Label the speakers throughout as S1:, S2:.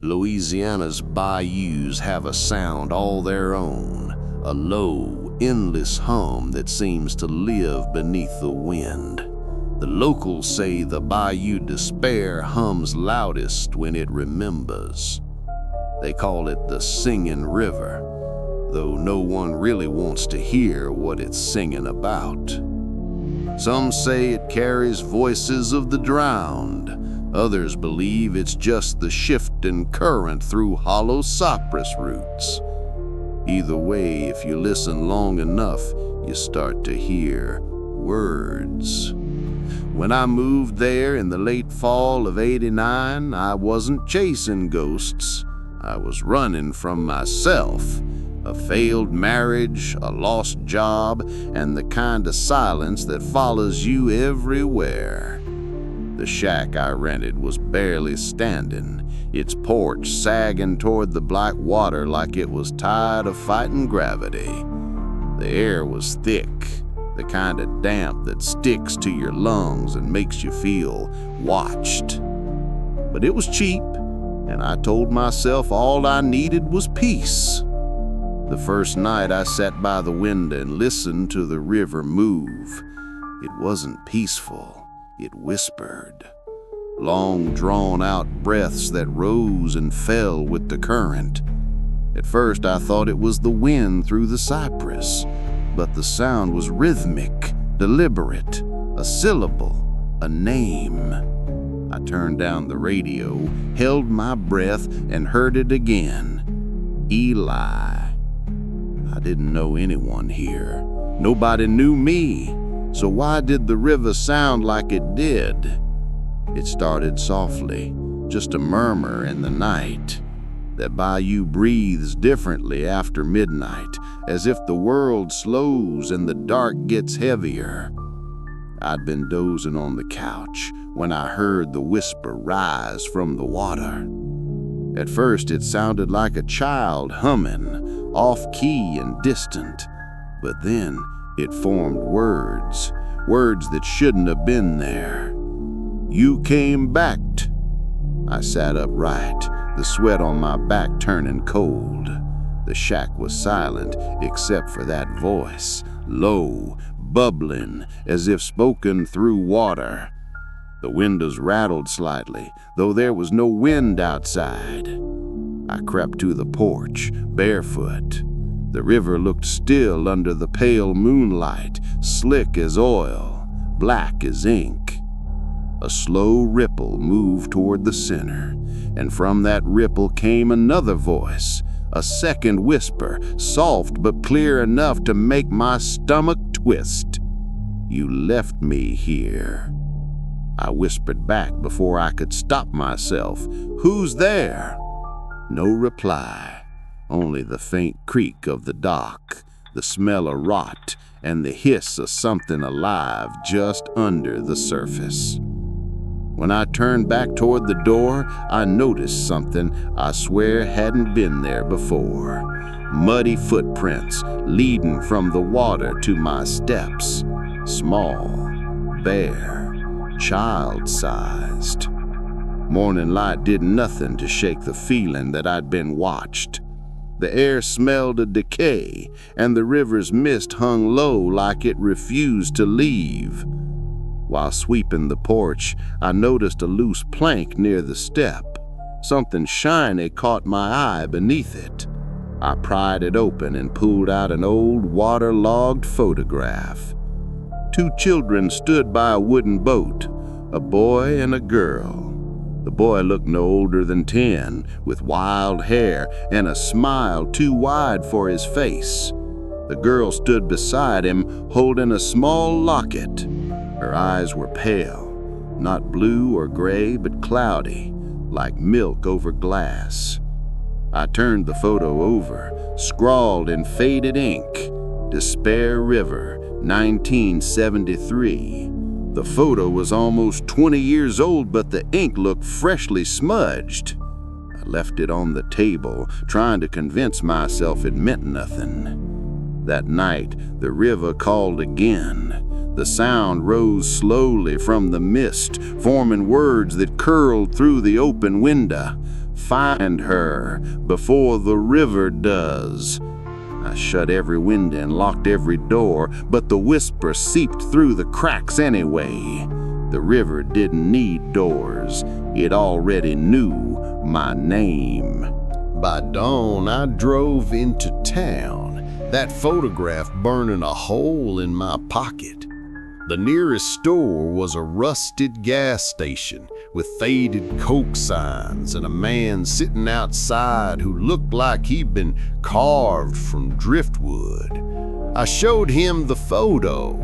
S1: Louisiana's bayous have a sound all their own, a low, endless hum that seems to live beneath the wind. The locals say the Bayou despair hums loudest when it remembers. They call it the Singing River, though no one really wants to hear what it's singing about. Some say it carries voices of the drowned. Others believe it's just the shifting current through hollow cypress roots. Either way, if you listen long enough, you start to hear words. When I moved there in the late fall of '89, I wasn't chasing ghosts. I was running from myself. A failed marriage, a lost job, and the kind of silence that follows you everywhere. The shack I rented was barely standing, its porch sagging toward the black water like it was tired of fighting gravity. The air was thick, the kind of damp that sticks to your lungs and makes you feel watched. But it was cheap, and I told myself all I needed was peace. The first night I sat by the window and listened to the river move. It wasn't peaceful. It whispered, long drawn-out breaths that rose and fell with the current. At first I thought it was the wind through the cypress, but the sound was rhythmic, deliberate, a syllable, a name. I turned down the radio, held my breath, and heard it again. Eli. I didn't know anyone here. Nobody knew me. So why did the river sound like it did? It started softly, just a murmur in the night. That bayou breathes differently after midnight, as if the world slows and the dark gets heavier. I'd been dozing on the couch when I heard the whisper rise from the water. At first it sounded like a child humming, off-key and distant, but then it formed words that shouldn't have been there. You came back. I sat upright, the sweat on my back turning cold. The shack was silent except for that voice, low, bubbling, as if spoken through water. The windows rattled slightly, though there was no wind outside. I crept to the porch, barefoot. The river looked still under the pale moonlight, slick as oil, black as ink. A slow ripple moved toward the center, and from that ripple came another voice, a second whisper, soft but clear enough to make my stomach twist. You left me here. I whispered back before I could stop myself. Who's there? No reply. Only the faint creak of the dock, the smell of rot, and the hiss of something alive just under the surface. When I turned back toward the door, I noticed something I swear hadn't been there before. Muddy footprints leading from the water to my steps. Small, bare, child-sized. Morning light did nothing to shake the feeling that I'd been watched. The air smelled of decay, and the river's mist hung low like it refused to leave. While sweeping the porch, I noticed a loose plank near the step. Something shiny caught my eye beneath it. I pried it open and pulled out an old waterlogged photograph. Two children stood by a wooden boat, a boy and a girl. The boy looked no older than 10, with wild hair and a smile too wide for his face. The girl stood beside him, holding a small locket. Her eyes were pale, not blue or gray, but cloudy, like milk over glass. I turned the photo over, scrawled in faded ink, Despair River, 1973. The photo was almost 20 years old, but the ink looked freshly smudged. I left it on the table, trying to convince myself it meant nothing. That night, the river called again. The sound rose slowly from the mist, forming words that curled through the open window. Find her before the river does. I shut every window and locked every door, but the whisper seeped through the cracks anyway. The river didn't need doors. It already knew my name. By dawn, I drove into town, that photograph burning a hole in my pocket. The nearest store was a rusted gas station with faded Coke signs and a man sitting outside who looked like he'd been carved from driftwood. I showed him the photo.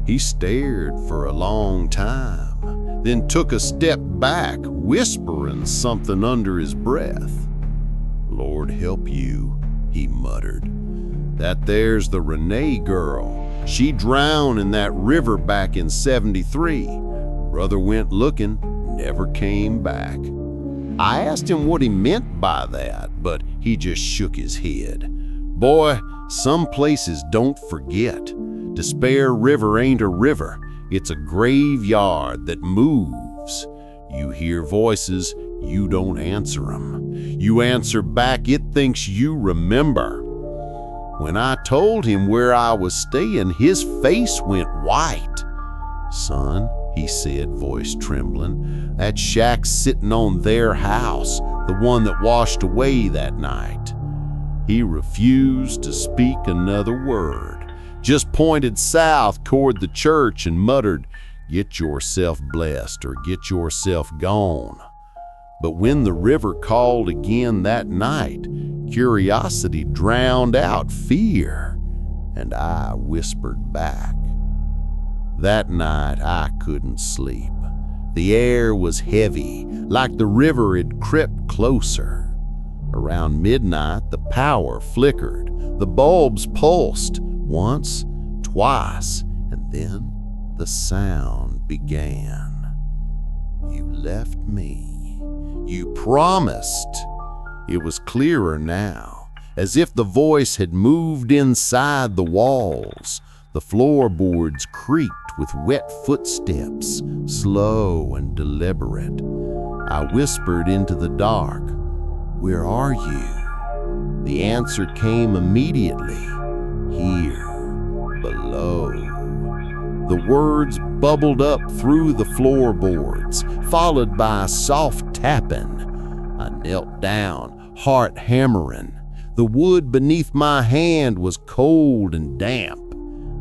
S1: He stared for a long time, then took a step back, whispering something under his breath. "Lord help you," he muttered. "That there's the Renee girl. She drowned in that river back in '73. Brother went looking, never came back." I asked him what he meant by that, but he just shook his head. Boy, some places don't forget. Despair River ain't a river. It's a graveyard that moves. You hear voices, you don't answer them. You answer back, it thinks you remember. When I told him where I was staying, his face went white. "Son," he said, voice trembling, "that shack's sitting on their house, the one that washed away that night." He refused to speak another word, just pointed south toward the church and muttered, "Get yourself blessed or get yourself gone." But when the river called again that night, curiosity drowned out fear, and I whispered back. That night I couldn't sleep. The air was heavy, like the river had crept closer. Around midnight, the power flickered. The bulbs pulsed once, twice, and then the sound began. "You left me. You promised." It was clearer now, as if the voice had moved inside the walls. The floorboards creaked with wet footsteps, slow and deliberate. I whispered into the dark, "Where are you?" The answer came immediately, "Here, below." The words bubbled up through the floorboards, followed by a soft tapping. I knelt down, heart hammering. The wood beneath my hand was cold and damp.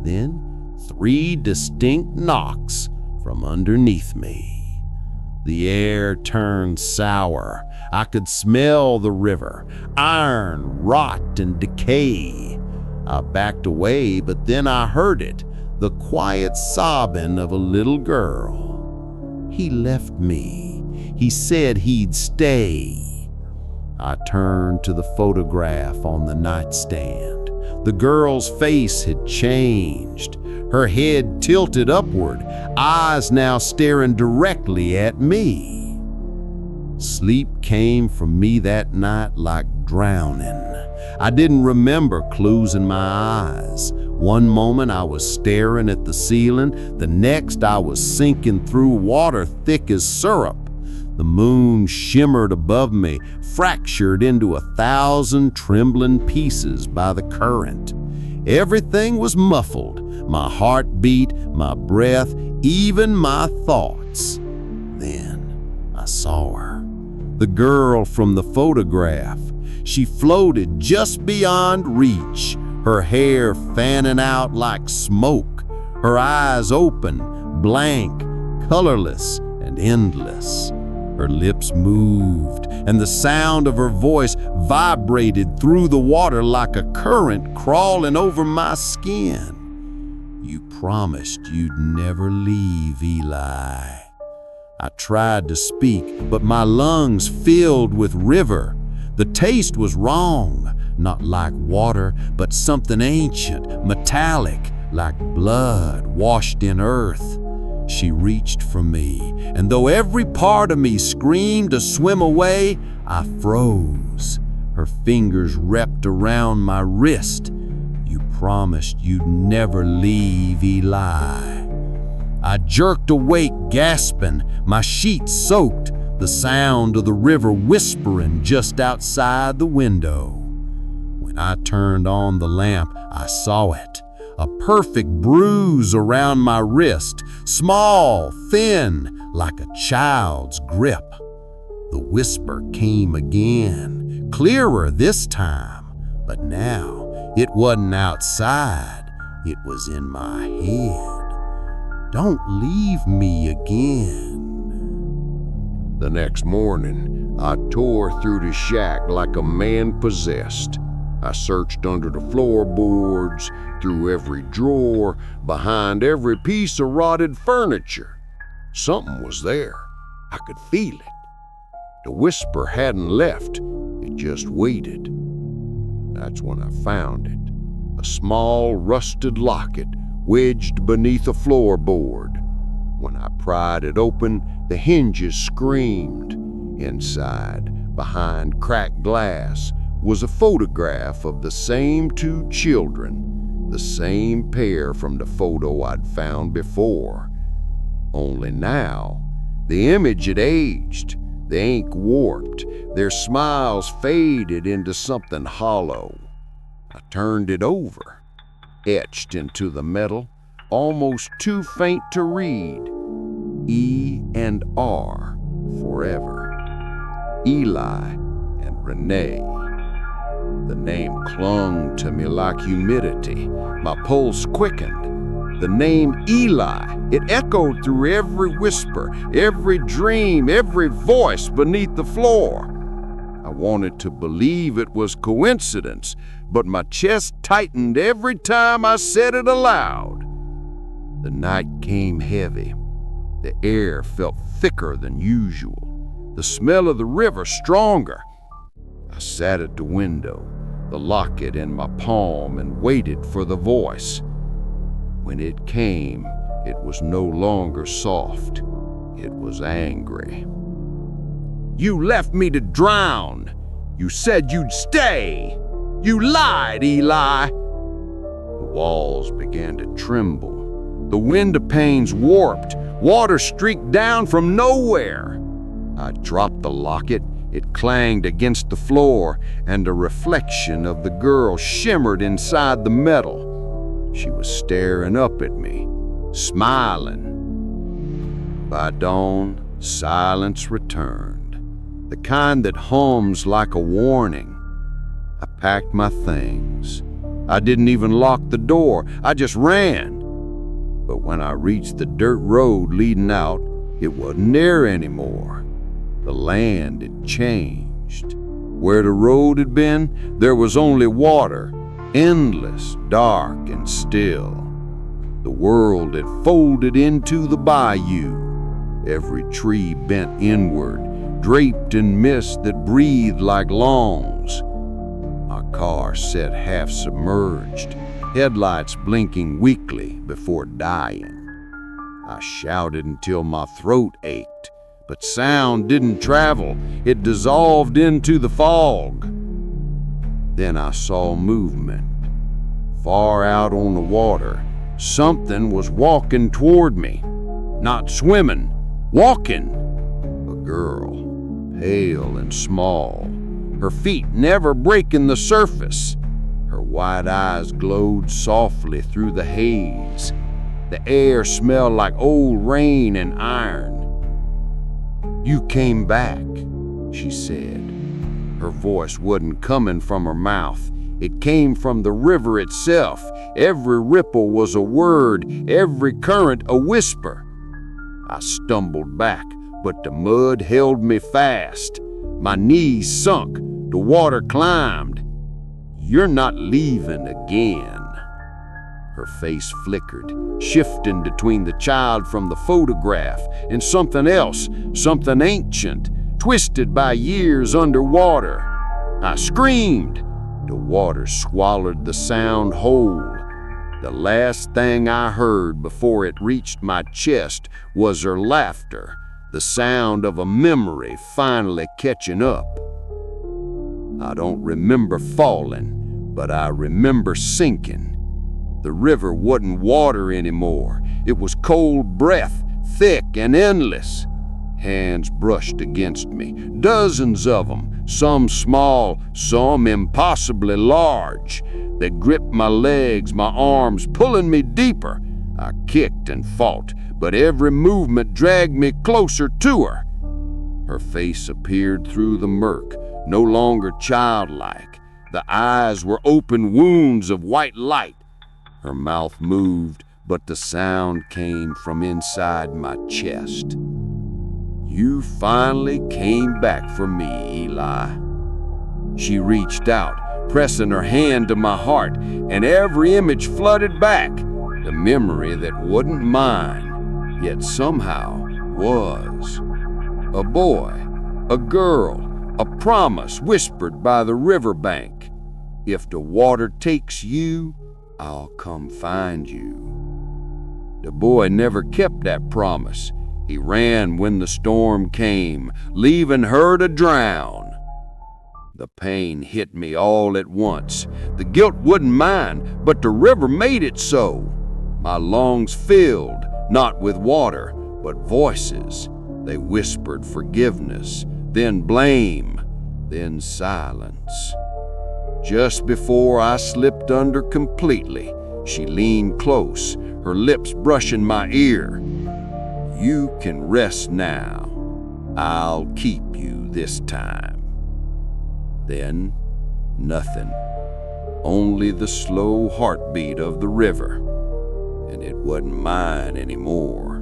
S1: Then 3 distinct knocks from underneath me. The air turned sour. I could smell the river, iron, rot, and decay. I backed away, but then I heard it, the quiet sobbing of a little girl. "He left me. He said he'd stay." I turned to the photograph on the nightstand. The girl's face had changed. Her head tilted upward, eyes now staring directly at me. Sleep came from me that night like drowning. I didn't remember closing my eyes. One moment I was staring at the ceiling, the next I was sinking through water thick as syrup. The moon shimmered above me, fractured into 1,000 trembling pieces by the current. Everything was muffled, my heartbeat, my breath, even my thoughts. Then I saw her, the girl from the photograph. She floated just beyond reach, her hair fanning out like smoke, her eyes open, blank, colorless, and endless. Her lips moved, and the sound of her voice vibrated through the water like a current crawling over my skin. "You promised you'd never leave, Eli." I tried to speak, but my lungs filled with river. The taste was wrong, not like water, but something ancient, metallic, like blood washed in earth. She reached for me, and though every part of me screamed to swim away, I froze. Her fingers wrapped around my wrist. "You promised you'd never leave, Eli." I jerked awake, gasping, my sheets soaked.
S2: the sound of the river whispering just outside the window. When I turned on the lamp, I saw it. A perfect bruise around my wrist, small, thin, like a child's grip. The whisper came again, clearer this time, but now it wasn't outside, it was in my head. Don't leave me again.
S1: The next morning, I tore through the shack like a man possessed. I searched under the floorboards, through every drawer, behind every piece of rotted furniture. Something was there. I could feel it. The whisper hadn't left, it just waited. That's when I found it. A small, rusted locket wedged beneath a floorboard. When I pried it open, the hinges screamed. Inside, behind cracked glass, was a photograph of the same two children, the same pair from the photo I'd found before. Only now, the image had aged, the ink warped, their smiles faded into something hollow. I turned it over, etched into the metal, almost too faint to read. E and R forever. Eli and Renee. The name clung to me like humidity. My pulse quickened. The name Eli, it echoed through every whisper, every dream, every voice beneath the floor. I wanted to believe it was coincidence, but my chest tightened every time I said it aloud. The night came heavy. The air felt thicker than usual. The smell of the river stronger. I sat at the window, the locket in my palm, and waited for the voice. When it came, it was no longer soft. It was angry. You left me to drown. You said you'd stay. You lied, Eli. The walls began to tremble. The window panes warped. Water streaked down from nowhere. I dropped the locket. It clanged against the floor, and a reflection of the girl shimmered inside the metal. She was staring up at me, smiling. By dawn, silence returned, the kind that hums like a warning. I packed my things. I didn't even lock the door. I just ran. But when I reached the dirt road leading out, it wasn't there anymore. The land had changed. Where the road had been, there was only water, endless, dark, and still. The world had folded into the bayou, every tree bent inward, draped in mist that breathed like lawns. My car sat half submerged, headlights blinking weakly before dying. I shouted until my throat ached, but sound didn't travel. It dissolved into the fog. Then I saw movement. Far out on the water, something was walking toward me. Not swimming, walking. A girl, pale and small, her feet never breaking the surface. Her wide eyes glowed softly through the haze. The air smelled like old rain and iron. You came back, she said. Her voice wasn't coming from her mouth. It came from the river itself. Every ripple was a word, every current a whisper. I stumbled back, but the mud held me fast. My knees sunk, the water climbed. You're not leaving again. Her face flickered, shifting between the child from the photograph and something else, something ancient, twisted by years underwater. I screamed. The water swallowed the sound whole. The last thing I heard before it reached my chest was her laughter, the sound of a memory finally catching up. I don't remember falling, but I remember sinking. The river wasn't water anymore. It was cold breath, thick and endless. Hands brushed against me, dozens of them, some small, some impossibly large. They gripped my legs, my arms, pulling me deeper. I kicked and fought, but every movement dragged me closer to her. Her face appeared through the murk, no longer childlike. The eyes were open wounds of white light. Her mouth moved, but the sound came from inside my chest. You finally came back for me, Eli. She reached out, pressing her hand to my heart, and every image flooded back. The memory that wasn't mine, yet somehow was. A boy, a girl, a promise whispered by the riverbank. If the water takes you, I'll come find you. The boy never kept that promise. He ran when the storm came, leaving her to drown. The pain hit me all at once. The guilt wasn't mine, but the river made it so. My lungs filled, not with water, but voices. They whispered forgiveness, then blame, then silence. Just before I slipped under completely, she leaned close, her lips brushing my ear. You can rest now. I'll keep you this time. Then, nothing. Only the slow heartbeat of the river. And it wasn't mine anymore.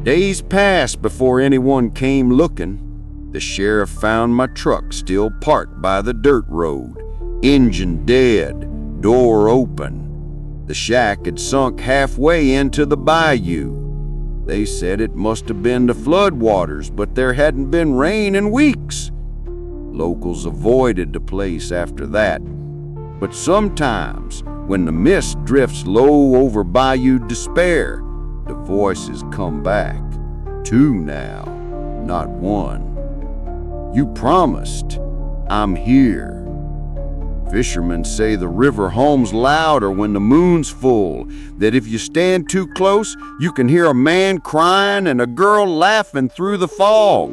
S1: Days passed before anyone came looking. The sheriff found my truck still parked by the dirt road, engine dead, door open. The shack had sunk halfway into the bayou. They said it must have been the floodwaters, but there hadn't been rain in weeks. Locals avoided the place after that. But sometimes, when the mist drifts low over Bayou Despair, the voices come back. 2 now, not 1. You promised. I'm here. Fishermen say the river hums louder when the moon's full, that if you stand too close, you can hear a man crying and a girl laughing through the fog.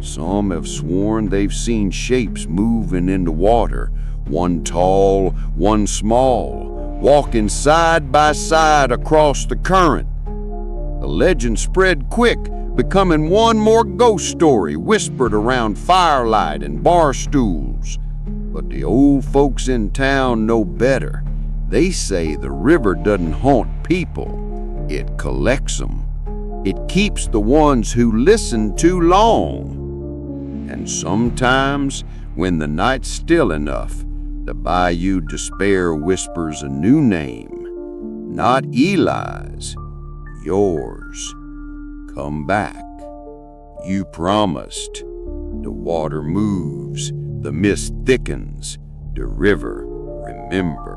S1: Some have sworn they've seen shapes moving in the water, one tall, one small, walking side by side across the current. The legend spread quick, becoming one more ghost story whispered around firelight and bar stools. But the old folks in town know better. They say the river doesn't haunt people, it collects them. It keeps the ones who listen too long. And sometimes, when the night's still enough, the Bayou Despair whispers a new name. Not Eli's, yours. Come back. You promised. The water moves, the mist thickens, the river remembers.